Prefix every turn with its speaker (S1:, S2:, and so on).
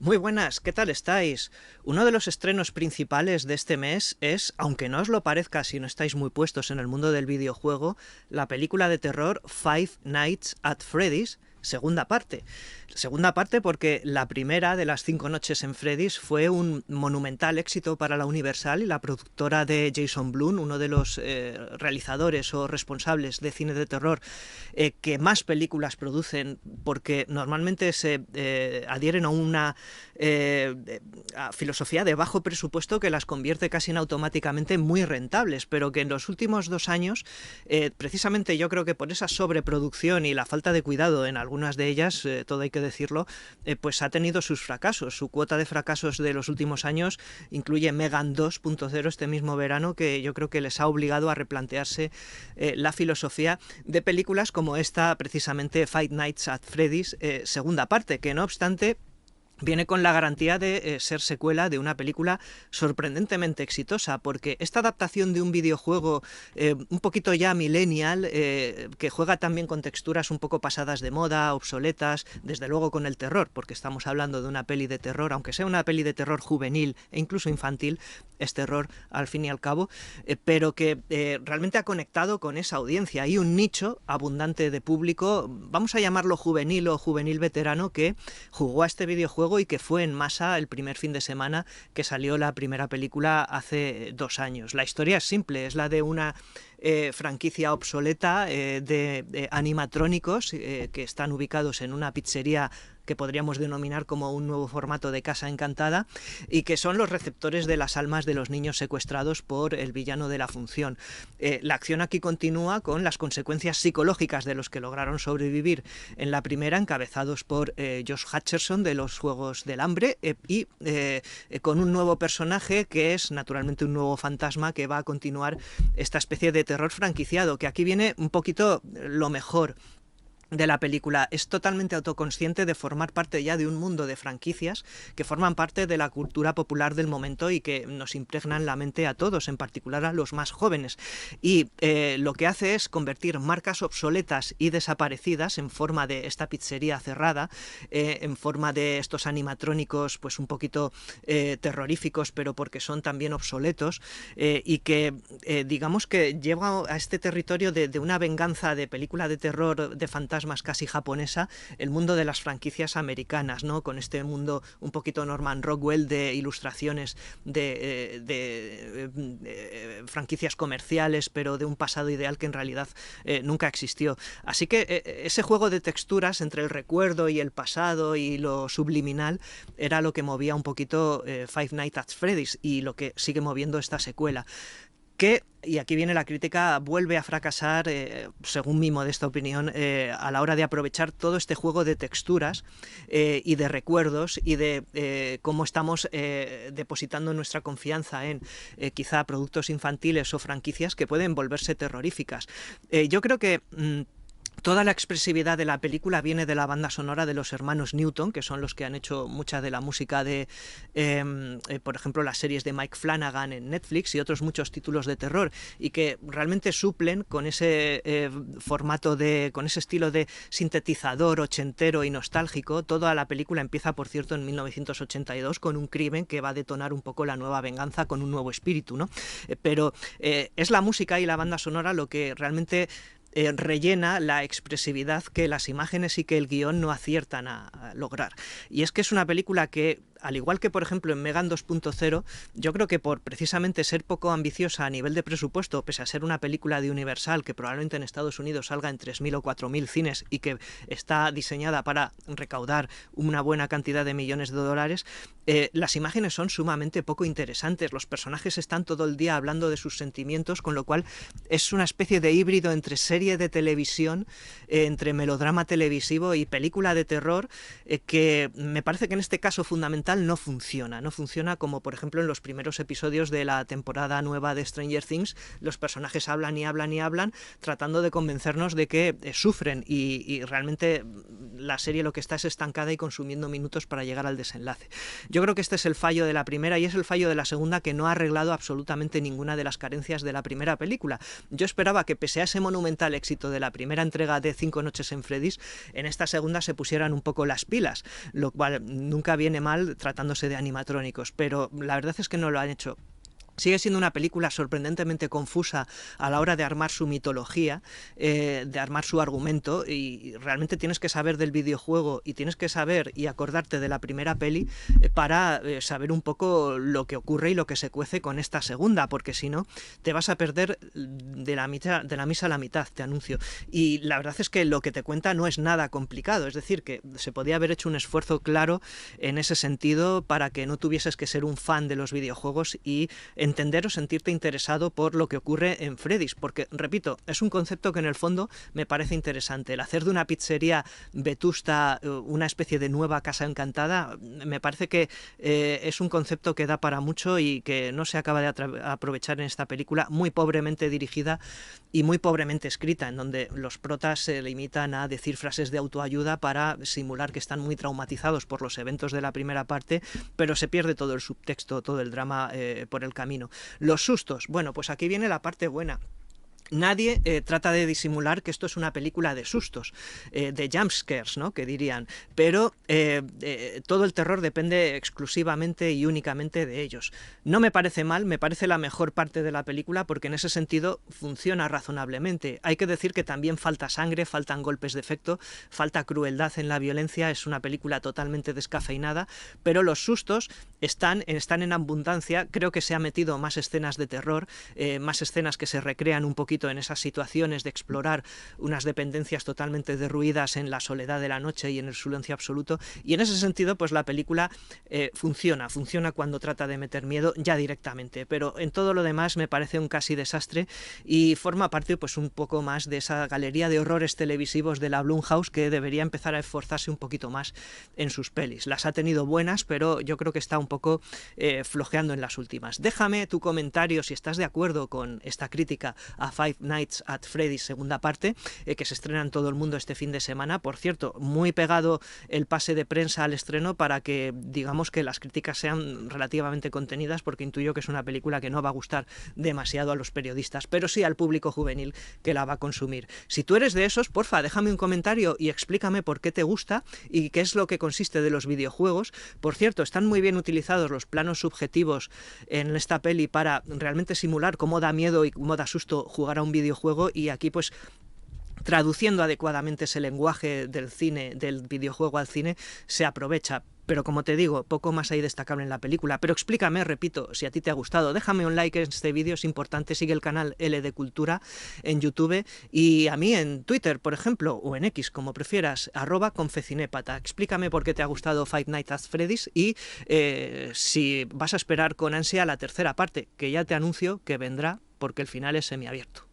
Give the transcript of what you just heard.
S1: Muy buenas, ¿qué tal estáis? Uno de los estrenos principales de este mes es, aunque no os lo parezca si no estáis muy puestos en el mundo del videojuego, la película de terror Five Nights at Freddy's, segunda parte. Segunda parte porque la primera de las 5 noches en Freddy's fue un monumental éxito para la Universal y la productora de Jason Blum, uno de los realizadores o responsables de cine de terror que más películas producen, porque normalmente se adhieren a una filosofía de bajo presupuesto que las convierte casi en automáticamente muy rentables, pero que en los últimos 2 años, precisamente yo creo que por esa sobreproducción y la falta de cuidado en algunas de ellas, todo hay que decirlo, pues ha tenido sus fracasos. Su cuota de fracasos de los últimos años incluye Megan 2.0 este mismo verano, que yo creo que les ha obligado a replantearse la filosofía de películas como esta, precisamente Five Nights at Freddy's, segunda parte, que no obstante viene con la garantía de ser secuela de una película sorprendentemente exitosa, porque esta adaptación de un videojuego un poquito ya millennial, que juega también con texturas un poco pasadas de moda, obsoletas, desde luego con el terror, porque estamos hablando de una peli de terror, aunque sea una peli de terror juvenil e incluso infantil, es terror al fin y al cabo, pero que realmente ha conectado con esa audiencia. Hay un nicho abundante de público, vamos a llamarlo juvenil o juvenil veterano, que jugó a este videojuego y que fue en masa el primer fin de semana que salió la primera película hace 2 años. La historia es simple, es la de una franquicia obsoleta de animatrónicos que están ubicados en una pizzería que podríamos denominar como un nuevo formato de casa encantada, y que son los receptores de las almas de los niños secuestrados por el villano de la función. La acción aquí continúa con las consecuencias psicológicas de los que lograron sobrevivir en la primera, encabezados por Josh Hutcherson de los Juegos del Hambre, y con un nuevo personaje que es naturalmente un nuevo fantasma que va a continuar esta especie de terror franquiciado, que aquí viene un poquito lo mejor de la película. Es totalmente autoconsciente de formar parte ya de un mundo de franquicias que forman parte de la cultura popular del momento y que nos impregnan la mente a todos, en particular a los más jóvenes. Y lo que hace es convertir marcas obsoletas y desaparecidas en forma de esta pizzería cerrada, en forma de estos animatrónicos pues un poquito terroríficos, pero porque son también obsoletos, y que digamos que lleva a este territorio de una venganza de película de terror, de fantasmas casi japonesa, el mundo de las franquicias americanas, ¿no? Con este mundo un poquito Norman Rockwell de ilustraciones de franquicias comerciales, pero de un pasado ideal que en realidad nunca existió. Así que ese juego de texturas entre el recuerdo y el pasado y lo subliminal era lo que movía un poquito Five Nights at Freddy's, y lo que sigue moviendo esta secuela, que, y aquí viene la crítica, vuelve a fracasar, según mi modesta opinión, a la hora de aprovechar todo este juego de texturas y de recuerdos y de cómo estamos depositando nuestra confianza en quizá productos infantiles o franquicias que pueden volverse terroríficas. Yo creo que toda la expresividad de la película viene de la banda sonora de los hermanos Newton, que son los que han hecho mucha de la música de, por ejemplo, las series de Mike Flanagan en Netflix y otros muchos títulos de terror, y que realmente suplen con ese formato con ese estilo de sintetizador ochentero y nostálgico. Toda la película empieza, por cierto, en 1982 con un crimen que va a detonar un poco la nueva venganza con un nuevo espíritu, ¿no? Pero es la música y la banda sonora lo que realmente rellena la expresividad que las imágenes y que el guión no aciertan a lograr. Y es que es una película que, al igual que por ejemplo en Megan 2.0, yo creo que por precisamente ser poco ambiciosa a nivel de presupuesto, pese a ser una película de Universal que probablemente en Estados Unidos salga en 3.000 o 4.000 cines y que está diseñada para recaudar una buena cantidad de millones de dólares, las imágenes son sumamente poco interesantes. Los personajes están todo el día hablando de sus sentimientos, con lo cual es una especie de híbrido entre serie de televisión, entre melodrama televisivo y película de terror, que me parece que en este caso fundamental no funciona. No funciona como, por ejemplo, en los primeros episodios de la temporada nueva de Stranger Things. Los personajes hablan y hablan y hablan, tratando de convencernos de que sufren, y realmente la serie lo que está es estancada y consumiendo minutos para llegar al desenlace. Yo creo que este es el fallo de la primera y es el fallo de la segunda, que no ha arreglado absolutamente ninguna de las carencias de la primera película. Yo esperaba que, pese a ese monumental éxito de la primera entrega de 5 noches en Freddy's, en esta segunda se pusieran un poco las pilas, lo cual nunca viene mal tratándose de animatrónicos, pero la verdad es que no lo han hecho. Sigue siendo una película sorprendentemente confusa a la hora de armar su mitología, de armar su argumento, y realmente tienes que saber del videojuego y tienes que saber y acordarte de la primera peli para saber un poco lo que ocurre y lo que se cuece con esta segunda, porque si no te vas a perder de la misa a la mitad, te anuncio. Y la verdad es que lo que te cuenta no es nada complicado, es decir, que se podía haber hecho un esfuerzo claro en ese sentido para que no tuvieses que ser un fan de los videojuegos y entender o sentirte interesado por lo que ocurre en Freddy's, porque, repito, es un concepto que en el fondo me parece interesante. El hacer de una pizzería vetusta una especie de nueva casa encantada, me parece que es un concepto que da para mucho y que no se acaba de aprovechar en esta película, muy pobremente dirigida y muy pobremente escrita, en donde los protas se limitan a decir frases de autoayuda para simular que están muy traumatizados por los eventos de la primera parte, pero se pierde todo el subtexto, todo el drama por el camino. Los sustos, bueno, pues aquí viene la parte buena. Nadie trata de disimular que esto es una película de sustos, de jump scares, ¿no?, que dirían, pero todo el terror depende exclusivamente y únicamente de ellos. No me parece mal, me parece la mejor parte de la película porque en ese sentido funciona razonablemente. Hay que decir que también falta sangre, faltan golpes de efecto, falta crueldad en la violencia, es una película totalmente descafeinada, pero los sustos están en abundancia. Creo que se ha metido más escenas de terror, más escenas que se recrean un poquito en esas situaciones de explorar unas dependencias totalmente derruidas en la soledad de la noche y en el silencio absoluto, y en ese sentido pues la película funciona cuando trata de meter miedo ya directamente, pero en todo lo demás me parece un casi desastre y forma parte pues un poco más de esa galería de horrores televisivos de la Blumhouse, que debería empezar a esforzarse un poquito más en sus pelis. Las ha tenido buenas, pero yo creo que está un poco flojeando en las últimas. Déjame tu comentario si estás de acuerdo con esta crítica a Five Nights at Freddy's segunda parte, que se estrena en todo el mundo este fin de semana. Por cierto, muy pegado el pase de prensa al estreno para que digamos que las críticas sean relativamente contenidas, porque intuyo que es una película que no va a gustar demasiado a los periodistas, pero sí al público juvenil que la va a consumir. Si tú eres de esos, porfa, déjame un comentario y explícame por qué te gusta y qué es lo que consiste de los videojuegos. Por cierto, están muy bien utilizados los planos subjetivos en esta peli para realmente simular cómo da miedo y cómo da susto jugar a un videojuego, y aquí pues traduciendo adecuadamente ese lenguaje del cine, del videojuego al cine, se aprovecha. Pero como te digo, poco más hay destacable en la película. Pero explícame, repito, si a ti te ha gustado. Déjame un like en este vídeo, es importante. Sigue el canal L de Cultura en YouTube y a mí en Twitter, por ejemplo, o en X, como prefieras, @confecinépata. Explícame por qué te ha gustado Five Nights at Freddy's y si vas a esperar con ansia la tercera parte, que ya te anuncio que vendrá porque el final es semiabierto.